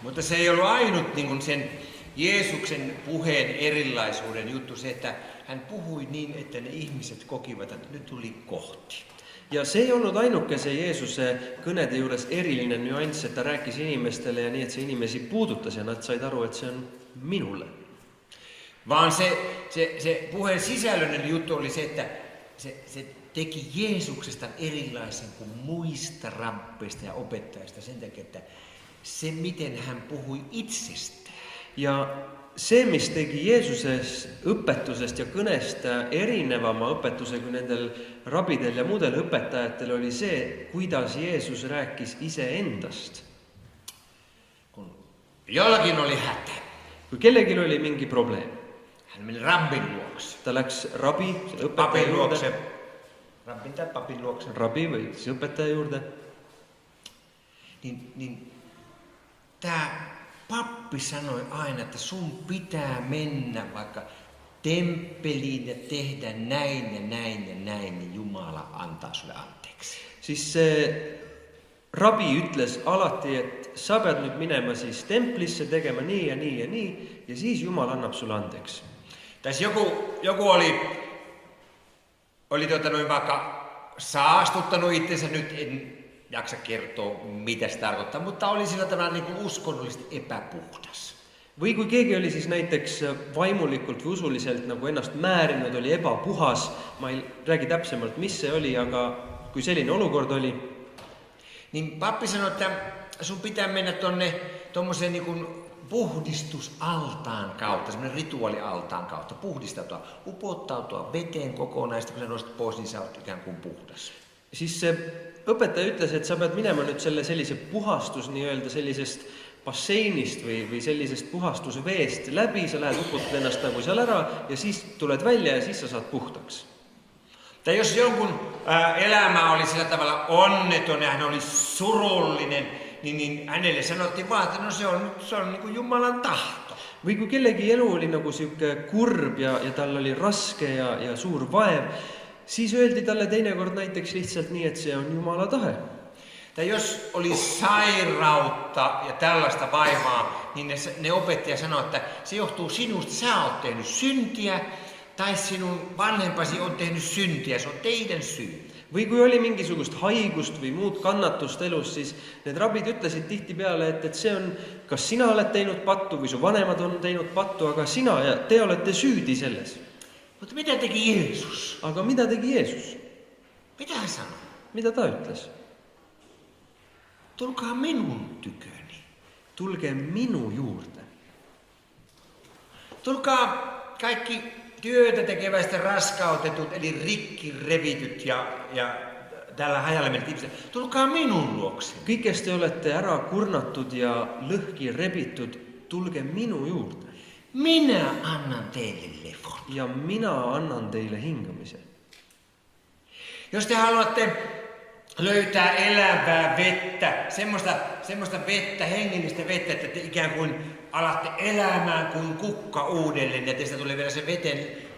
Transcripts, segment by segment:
Mutta se ei ollut ainut niin kuin sen Jeesuksen puheen erilaisuuden juttu se, että hän puhui niin, että ne ihmiset kokivat, että nyt tuli kohti. Ja se ei olnud ainuke see Jeesuse kõnede juures eriline nüanss, et ta rääkis inimestele ja nii, et see inimesi puudutas ja nad said aru, et see on minulle. Vaan se puheen sisällöllinen juttu oli se, että se teki Jeesuksesta erilaisen kuin muista rabbeista ja opettajista sen takia, että se miten hän puhui itsestään. Ja see, mis tegi Jeesuses õpetusest ja kõnest erinevama õpetuse kui nendel rabidel ja muudel õpetajatel, oli see, kuidas Jeesus rääkis iseendast. Kun jollakin oli hätä. Kui kellelgi oli mingi probleem. Hän meni rabbin luokse. Ta läks rabi, papin luokse. Rabbin tai papin luokse. Rabi või siis õpetaja juurde. Niin tämä pappi sanoi aina, että sun pitää mennä vaikka temppeliin ja tehdä näin ja näin ja näin, niin Jumala antaa sulle anteeksi. Siis see rabi ütles alati, et sa pead nüüd minema siis templisse tegema nii ja nii ja nii ja siis Jumal annab sulle anteeksi. Tässä joku oli vaikka saastuttanut itsensä, nyt en jaksa kertoa, mitä se tarkoittaa, mutta oli sillä tavalla niin kuin uskonnollisesti epäpuhdas. Või kui keegi oli siis näiteks vaimulikult või usuliselt nagu ennast määrinud, oli ebapuhas, ma ei räägi täpsemalt, mis see oli, aga kui selline olukord oli. Niin pappi sanoi, että sun pitää mennä tommoseen niin kuin puhdistusaltaan kautta, semmoinen rituaalialtaan kautta, puhdistautua, upottautua veteen kokonaan, ja kun sä nostat pois, niin sä oot ikään kuin puhdas. Siis see õpetaja ütles, et sa pead minema nüüd sellise puhastus nii-öelda sellisest basseinist või sellisest puhastusveest läbi, sa lähed uputad ennast nagu seal ära ja siis tuled välja ja siis sa saad puhtaks. Tai jos jonkun elämä oli sillä tavalla onneton ja hän oli surullinen, niin hänelle sanottiin vaan, että no se on niin kuin Jumalan tahto. Või kui kellegi elu oli nagu siuke kurb ja tal oli raske ja suur vaev, siis öeldi talle teinekord näiteks lihtsalt nii, et see on Jumala tahe. Tai jos oli sairautta ja tällaista vaivaa, niin ne opettaja sanoi, että se johtuu sinusta, sä oot tehnyt syntiä, tai sinun vanhempasi on tehnyt syntiä, se on teidän syy. Või kui oli mingisugust haigust või muud kannatust elus, siis need rabid ütlesid tihtipeale, et see on, kas sina oled teinud pattu või su vanemad on teinud pattu, aga sina ja te olete süüdi selles. Mutta mitä teki Jeesus? Aga mida tegi Jeesus? Mitä hän sanoi? Mida ta ütles? Tulkaa minun tyköni. Tulge minu juurde. Tulkaa kaikki työtä tekeväistä raskautetut, eli rikki revityt ja tällä hajalla menet ihmiset. Tulkaa minun luokse. Kõik, kes te olete ära kurnatud ja lõhki rebitud, tulge minu juurde. Minä annan teille levon. Ja minä annan teille hingamise. Jos te haluatte löytää elävää vettä, semmoista vettä, hengellistä vettä, että te ikään kuin alatte elämään kuin kukka uudelleen ja teistä tulee vielä se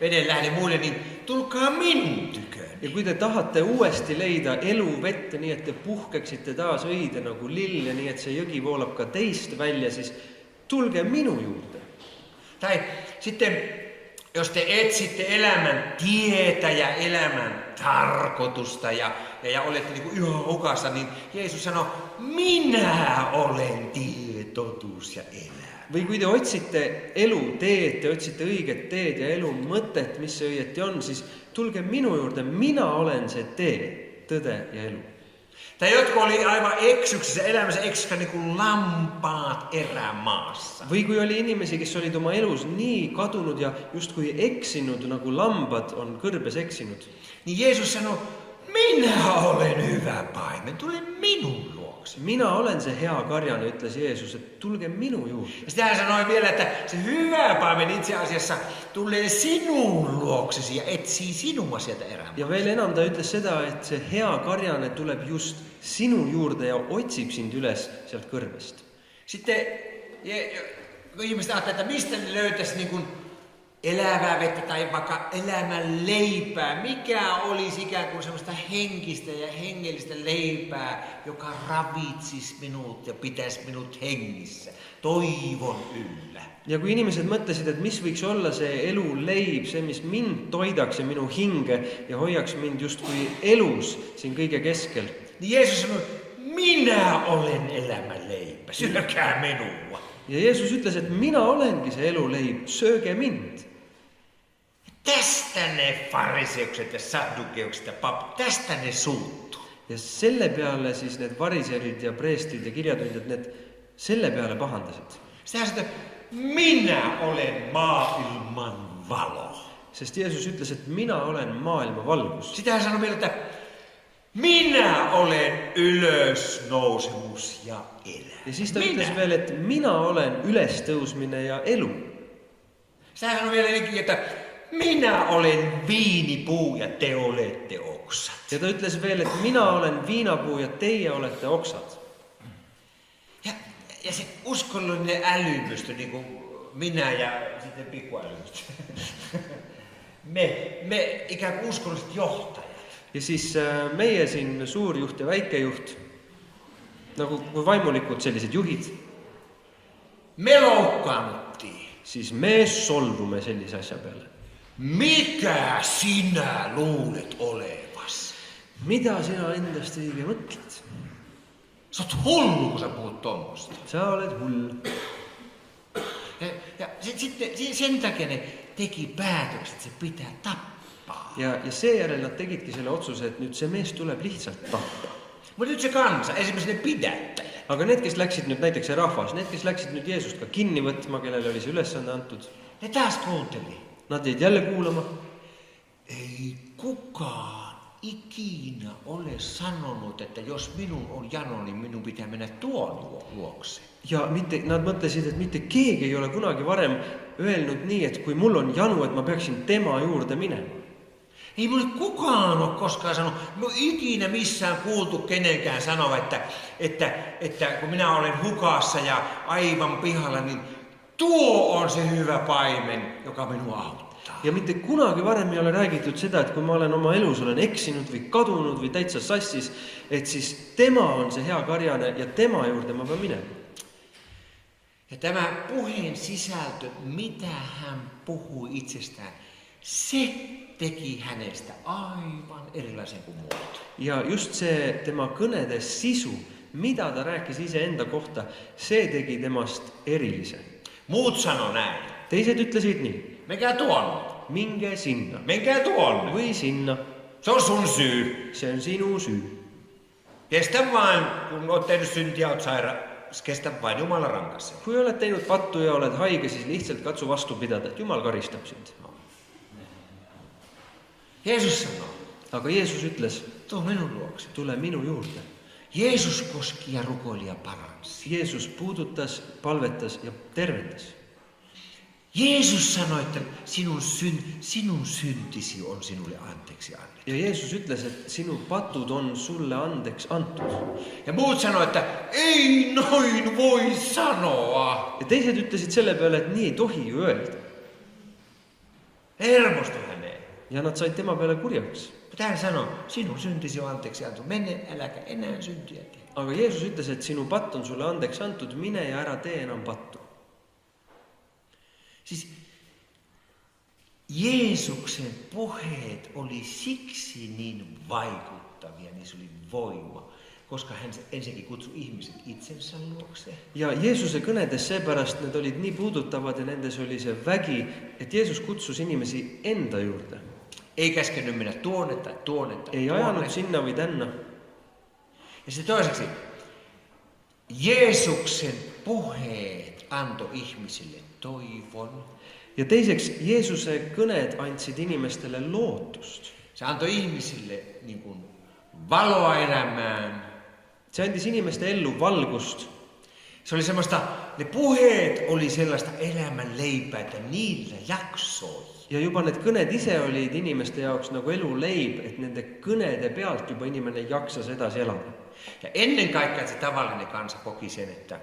veden lähde muille, niin tulkaa minun tyköni. Ja kui te tahate uuesti leida elu vette, nii et te puhkeksite taas õide nagu lill ja nii et see jõgi voolab ka teist välja, siis tulge minu juurde. Tai sitten, jos te etsitte elämän tietä ja elämän tarkoitusta ja olette niin kuin ihan hukassa, niin Jeesus sanoi, minä olen tie, totuus ja elämä. Või kui te otsite elu teed, te otsite õiget teed ja elu mõtet, mis see õieti on, siis tulge minu juurde, mina olen see tee, tõde ja elu. Tai jotkut oli aivan eksyksissä, elämässä eksyksissä niin kuin lampaat erämaassa. Või kui oli inimesi, kes olid oma elus nii kadunud ja justkui eksinud, nagu lambad on kõrbes eksinud. Niin Jeesus sanoi, minä olen hyvä paimen, tule minun luokse. Minä olen se hea karjane, ütles Jeesus, että tulge minu juurde. Ja sitten hän sanoi vielä, että se hyvä paimen itse asiassa tulee sinun luoksesi ja etsii sinua sieltä erämaasta. Ja veel enam ta ütles seda, et see hea karjane tuleb just sinu juurde ja otsib sind üles sealt kõrbest. Sitten kun ihmiset ajattelee, että mistä ne löytäisi niin kuin elävää vettä tai vaikka elämän leipää. Mikä olisi ikään kuin semmoista henkistä ja hengellistä leipää, joka ravitsisi minut ja pitäisi minut hengissä, toivon yllä. Ja kui inimesed mõtlesid, et mis võiks olla see elu leib, see, mis mind toidaks ja minu hinge ja hoiaks mind justkui elus siin kõige keskel. Niin Jeesus sanoi, minä olen elämän leipä, syökää minua. Ja Jeesus ütles, et mina olengi see elu leib, sööge mind. Tästä ne fariseukset ja saddukeukset ja papit, tästä ne suuttuu. Ja selle peale siis need variserid ja preestrid ja kirjatundjad, need selle peale pahandasid. Sitä sanoi, minä olen maailman valo. Sest Jeesus ütles, et mina olen maailma valgus. Sitä hän sanoi vielä, että minä olen ylösnousemus ja elämä. Ja siis ta ütles veel, et mina olen ülestõusmine ja elu. Sitä hän sanoi vielä nekin, että minä olen viinipuu ja te olette oksat. Ja ta ütles veel, et mina olen viinapuu ja teie olette oksad. Ja se uskonnollinen älymystö, niin kuin minä ja sitten pikkuälymystö. me ikään kuin uskonnolliset johtajat. Ja siis meie siin suurjuht ja väikejuht, nagu kui vaimulikud sellised juhid, me loukkaannuttiin. Siis me solvume sellise asja peale. Mikä sinä luulet olevas? Mida sina endast õige mõtled? Sä oot hullu, kun sä puhut tommosta. Sä oled hull. Ja sitten sen takia ne teki päätökset, että se pitää tappaa. Ja seejärel nad tegidki selle otsuse, et nüüd see mees tuleb lihtsalt tappa. Mutta nyt se kansa, esimerkiksi ne pidättäjät. Aga need, kes läksid nüüd näiteks see rahvas, need, kes läksid nüüd Jeesust ka kinni võtma, kellele oli see ülesande antud, ne taas kuunteli. Nad jäid jälle kuulama. Ei kukaan ikinä ole sanonut, että jos minun on jano, niin minun pitää mennä tuon luokse. Ja nad mõtlesid, et mitte keegi ei ole kunagi varem öelnud nii, et kui mul on janu, et ma peaksin tema juurde minema. Ei mulle kukaan ole koskaan sanonut, no ikinä missään kuultu kenenkään sanoa, että kun minä olen hukassa ja aivan pihalla, niin tuo on se hyvä paimen, joka minua auttaa. Ja mitte kunagi varem ei ole räägitud seda, et kui ma olen oma elus olen eksinud või kadunud või täitsa sassis, et siis tema on se hea karjane ja tema juurde ma pean minema. Ja tämä puheen sisältö, mitä hän puhui itsestään, se teki hänestä aivan erilaisen kuin muut. Ja just see tema kõnede sisu, mida ta rääkis iseenda kohta, see tegi temast erilise. Muut sano näin. Teised ütlesid nii. Menkää tuonne. Minge sinna. Menkää tuonne. Või sinna. Se on sun syy. See on sinu süü. Kestä vain, kun oot tehnyt syntiä, oot saira. Kestä vain, Jumala rankas. Kui oled teinud pattu ja oled haige, siis lihtsalt katsu vastu pidada, et Jumal karistab sind. Jeesus sanoo. Aga Jeesus ütles, tule minun luokse. Tule minu juurde. Jeesus koski ja rukoili ja paransi. Jeesus puudutas, palvetas ja tervendas. Jeesus sanoi, että sinun syntisi on sinulle anteeksi annettu. Ja Jeesus ütles, et sinu patud on sulle andeks antud. Ja muut sanoi, että ei noin voi sanoa. Ja teised ütlesid selle peale, et nii ei tohi ju öelda. Hermostui häneen. Ja nad said tema peale kurjaks. Mutta hän sanoi, sinun syntisi on anteeksi antu. Mene, äläkä enää syntiä tee. Aga Jeesus ütles, et sinu patt on sulle andeks antud, mine ja ära tee enam pattu. Siis Jeesuksen puheet oli siksi niin vaikuttavia, niin se oli voima, koska hän ensinnäkin kutsui ihmiset itsensä luokse. Ja Jeesuse kõnedes seepärast need olid nii puudutavad ja nendes oli see vägi, et Jeesus kutsus inimesi enda juurde. Ei käskenyt mennä tuonne. Ei ajanud sinna või tänna. Ja sitten toiseksi, Jeesuksen puheet antoi ihmisille toivon. Ja teiseks, Jeesuse kõned andsid inimestele lootust. Se antoi ihmisille niin kuin valoa elämään. Se andis inimeste ellu valgust. Se oli semmoista, ne puheet oli sellaista elämän leipää, että niillä jaksoi. Ja juba need kõned ise olid inimeste jaoks nagu elu leib, et nende kõnede pealt juba inimene jaksas edasi elada. Ja ennen kaikkea, että se tavallinen kansa koki sen, että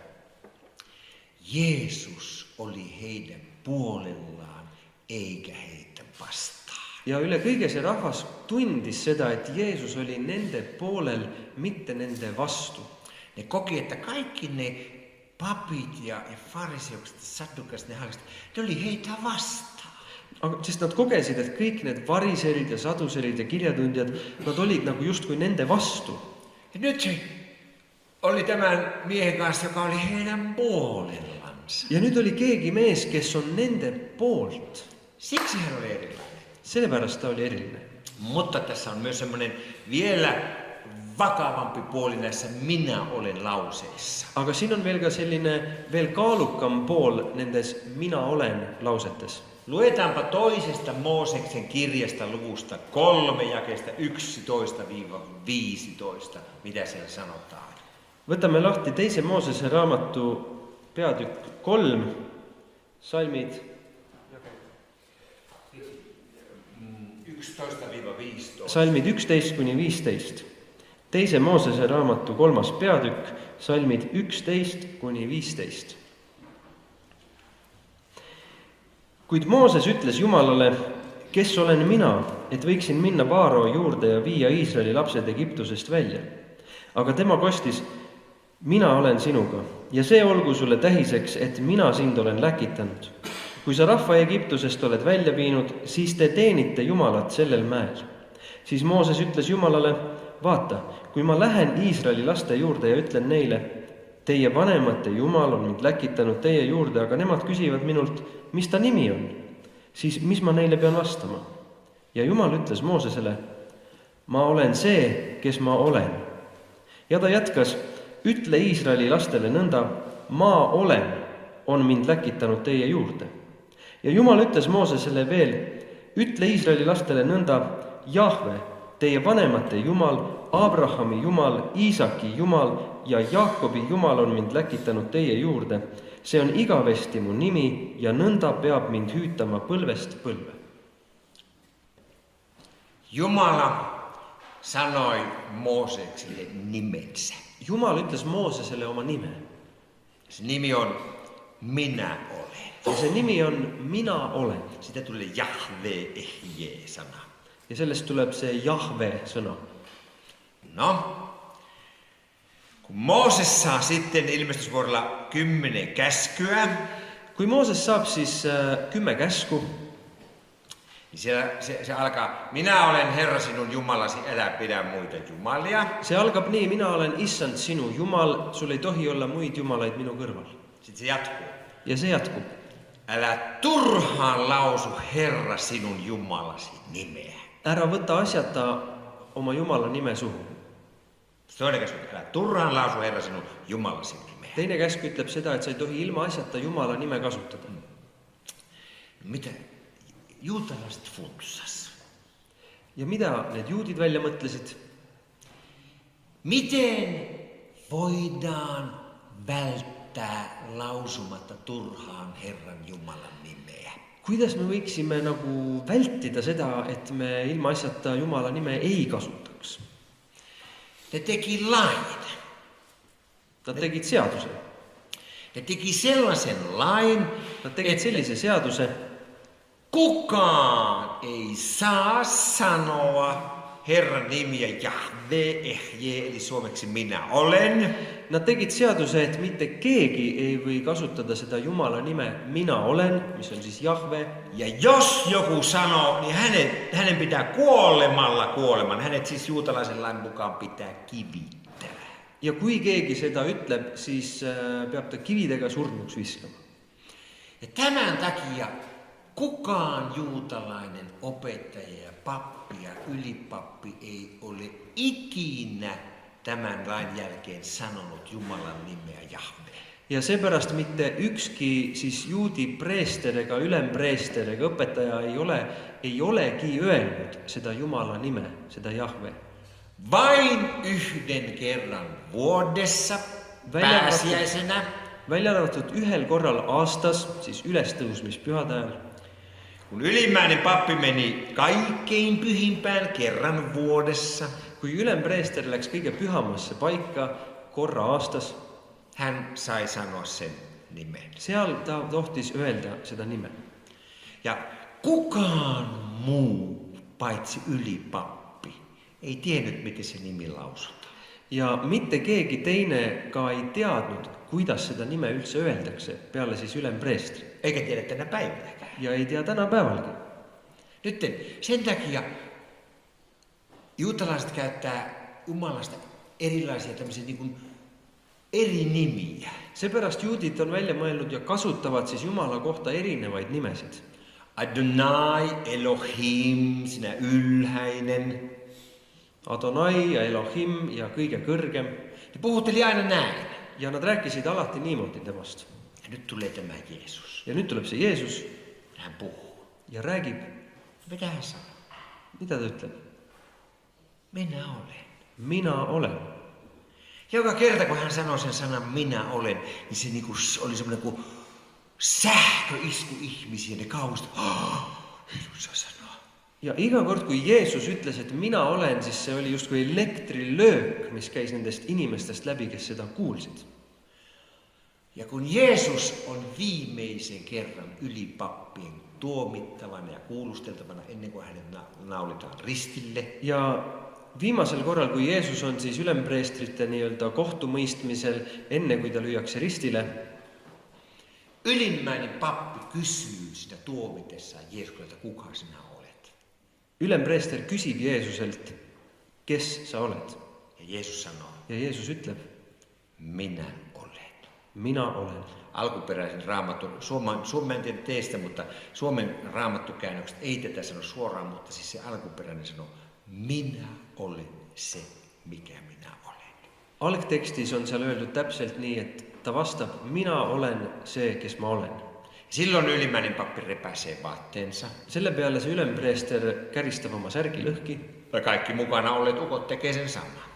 Jeesus oli heidän puolellaan eikä heitä vastaan. Ja üle kõige see rahvas tundis seda, et Jeesus oli nende poolel, mitte nende vastu. Ne koki, että kaikki ne papit ja fariseukset, saddukas, ne oli heitä vastaan. Sest nad kogesid, et kõik need variserid ja saduserid ja kirjatundjad, nad olid nagu justkui nende vastu. Ja nyt se oli tämän miehen kanssa, joka oli heidän puolellansa. Ja nüüd oli keegi mees, kes on nende poolt. Siksi hän oli erilainen. Sellepärast ta oli eriline. Mutta tässä on myös semmoinen vielä vakavampi puoli näissä minä olen lauseissa. Aga siin on veel ka selline veel kaalukam pool nendes minä olen lausetes. Luetaanpa toisesta Mooseksen kirjasta luvusta 3 jakeesta 11-15, mitä siellä sanotaan. Võtame lahti teise Moosese raamatu peatükk 3, salmid 11-15. Salmid 11-15. Teise Moosese raamatu 3. peatükk, salmid 11-15. Kuid Mooses ütles Jumalale, kes olen mina, et võiksin minna Vaaro juurde ja viia Iisraeli lapsed Egiptusest välja. Aga tema kostis, mina olen sinuga ja see olgu sulle tähiseks, et mina sind olen läkitanud. Kui sa rahva Egiptusest oled välja viinud, siis te teenite Jumalat sellel mäel. Siis Mooses ütles Jumalale, vaata, kui ma lähen Iisraeli laste juurde ja ütlen neile, teie vanemate Jumal on mind läkitanud teie juurde, aga nemad küsivad minult, mis ta nimi on, siis mis ma neile pean vastama? Ja Jumal ütles Moosesele, ma olen see, kes ma olen. Ja ta jätkas, ütle Iisraeli lastele nõnda, ma olen, on mind läkitanud teie juurde. Ja Jumal ütles Moosesele veel, ütle Iisraeli lastele nõnda, Jahve, teie vanemate Jumal, Abrahami Jumal, Iisaki Jumal ja Jaakobi Jumal on mind läkitanud teie juurde. See on igavesti mu nimi ja nõnda peab mind hüütama põlvest põlve. Jumala sanoi Moosekselle nimensä. Jumal ütles Moosesele oma nime. Se nimi on minä olen. Ja see nimi on mina olen. Sitä tulee Jahve ehje sana. Ja sellest tuleb see Jahve sõna. No, kun Mooses saa sitten ilmestysvuorolla 10 käskyä, Kui Mooses saab siis 10 käsku, niin se alkaa, minä olen Herra sinun Jumalasi, älä pidä muita jumalia. see algab nii, mina olen issand sinu Jumal, sul ei tohi olla muid jumalaid minu kõrval. Sitten se jatkuu. Ja see jatkub. Älä turhaan lausu Herra sinun Jumalasi nimeä. Ära võta asjata oma Jumala nime suhu. Toinen käsky, älä turhaan lausu Herra sinun Jumalasi nimeä. Teine käsk ütleb seda, et sa ei tohi ilma asjata Jumala nime kasutada. Mitä juutalaiset funtsas? Ja mida need juudid välja mõtlesid? Miten voidaan välttää lausumatta turhaan Herran Jumalan nimeä? Kuidas me võiksime nagu vältida seda, et me ilma asjata Jumala nime ei kasutaks? Ne teki lain. Nad tegid seaduse. Ne teki sellaisen lain, Nad tegid sellise seaduse, kukaan ei saa sanoa Herran nimiä Jahve ehje, eli suomeksi minä olen. Nad tegid seaduse, et mitte keegi ei või kasutada seda Jumala nime mina olen, mis on siis Jahve. Ja jos joku sanoo, niin hänen pitää kuoleman. Hänet siis juutalaisen lain mukaan pitää kivittää. Ja kui keegi seda ütleb, siis peab ta kividega surnuks viskama. Ja tämän takia kukaan juutalainen opettaja ja pappi ja ylipappi ei ole ikinä tämän lain jälkeen sanonut Jumalan nimeä Jahve. Ja seepärast mitte ükski siis juudi preester ega ülempreester ega õpetaja ei olegi öelnud seda Jumala nime, seda Jahve. Vain yhden kerran vuodessa pääsiäisenä. Välja arvatud ühel korral aastas, siis ülestõusmispühade ajal. Kun ylimmäinen pappi meni kaikkein pyhimpään kerran vuodessa, Kui ülempreester läks kõige pühamasse paika korra aastas, hän sai sanoa sen nimen. seal ta tohtis öelda seda nime. Ja kukaan muu paitsi ylipappi ei tiennyt, miten se nimi lausutaan. Ja mitte keegi teine ka ei teadnud, kuidas seda nime üldse öeldakse, peale siis ülempreestri. Eikä tiedä tänä päivänäkään. Ja ei tea tänapäevalgi. Nyt sen takia juutalaiset käyttää Jumalasta erilaisia tämmöisiä niin kuin eri nimiä. Seepärast juudid on välja mõelnud ja kasutavad siis Jumala kohta erinevaid nimesid. Adonai, Elohim, sinä ylhäinen. Adonai ja Elohim ja kõige kõrgem. Ne puhutteli aina näin. Ja nad rääkisid alati niimoodi temast. Ja nyt tulee tämä Jeesus. Ja nüüd tuleb see Jeesus Hän puhuu. ja räägib. Mitä hän sanoo? Mida ta ütleb? Minä olen. Mina olen. Joka kerta, kun hän sanoi sen sanan minä olen, niin se niinku oli semmoinen kuin sähköisku ihmisiä. Ne kauhistu. Jeesus sanoo. Ja iga kord, kui Jeesus ütles, et mina olen, siis see oli justkui elektrilöök, mis käis nendest inimestest läbi, kes seda kuulsid. Ja kun Jeesus on viimeisen kerran ylipappien tuomittavana ja kuulusteltavana ennen kuin hänet naulitaan ristille. Ja viimasel korral, kui Jeesus on siis ülempreestrite nii-öelda kohtumõistmisel, enne kui ta lüüakse ristile, ylimmäinen pappi kysyy sitä tuomitessaan Jeesukselta, kuka sinä olet. Ülempreester küsib Jeesuselt, kes sa oled. Ja Jeesus sanoo, Ja Jeesus ütleb, minä olen. mina olen. Alkuperäisen raamatun, Suomen en tiedä teistä, mutta Suomen raamattukäännökset ei tätä sano suoraan, mutta siis se alkuperäinen sanoo, minä olen se, mikä minä olen. Algtekstis on seal öeldud täpselt nii, et ta vastab, mina olen see, kes ma olen. Silloin ylimmäinen pappi repäisee vaatteensa. Selle peale see ülempreester käristab oma särgi lõhki. Ja kaikki mukana olleet ukot tekee sen sama.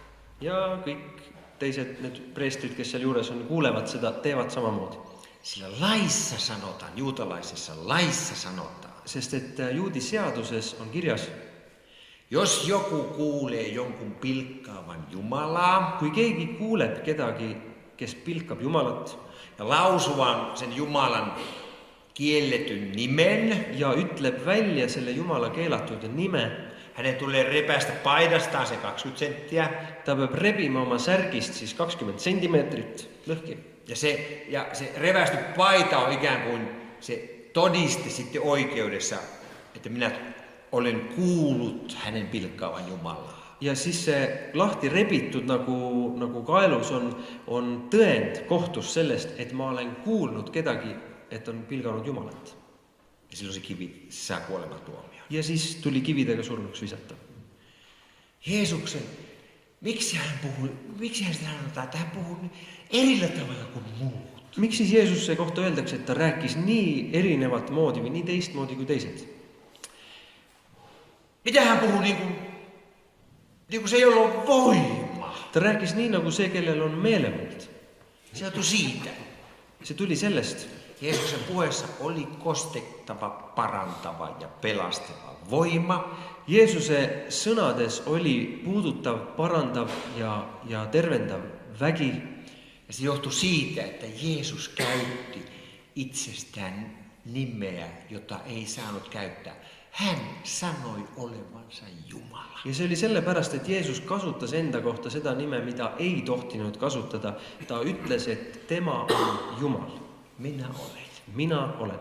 Ja kõik teised need preestrid, kes seal juures on, kuulevad seda, teevad samamoodi. Sillä laissa sanotaan, juutalaisessa laissa sanotaan. Sest et juudi seaduses on kirjas, jos joku kuulee jonkun pilkkaavan Jumalaa kui keegi kuuleb kedagi, kes pilkab Jumalat ja lausuvan sen Jumalan kielletyn nimen, ja ütleb välja selle Jumala keelatud nime, hänen tulee repästä paidastaan se 20 senttiä. ta peab rebima oma särgist siis 20 sentimeetrit lõhki. Ja se revästy paita on ikään kuin se todiste sitten oikeudessa, että minä olen kuullut hänen pilkkaavan Jumalaa. Ja siis see lahti rebitud nagu kaelus on tõend kohtus sellest, et ma olen kuulnud kedagi, et on pilganud Jumalat. Ja silloin se kivi saa kuolematuomioon. Ja siis tuli kividega surnuks visata. Jeesuksen, miksi hän sitä sanotaan, että hän puhuu erillä tavalla kuin muut? Miks siis Jeesuse kohta öeldakse, et ta rääkis nii erinevat moodi või nii teistmoodi kui teised? Mitä hän puhuu niin kuin se, jolla on voima? Ta rääkis nii nagu see, kellel on meelevald. Se joutui siitä. See tuli sellest. Jeesuksen puheessa oli kostettava, parantava ja pelastava voima. Jeesuse sõnades oli puudutav, parandav ja tervendav vägi. Ja se johtui siitä, että Jeesus käytti itsestään nimeä, jota ei saanut käyttää. Hän sanoi olevansa Jumala. Ja see oli sellepärast, et Jeesus kasutas enda kohta seda nime, mida ei tohtinud kasutada. Ta ütles, et tema on Jumal. Minä olen. Mina olen.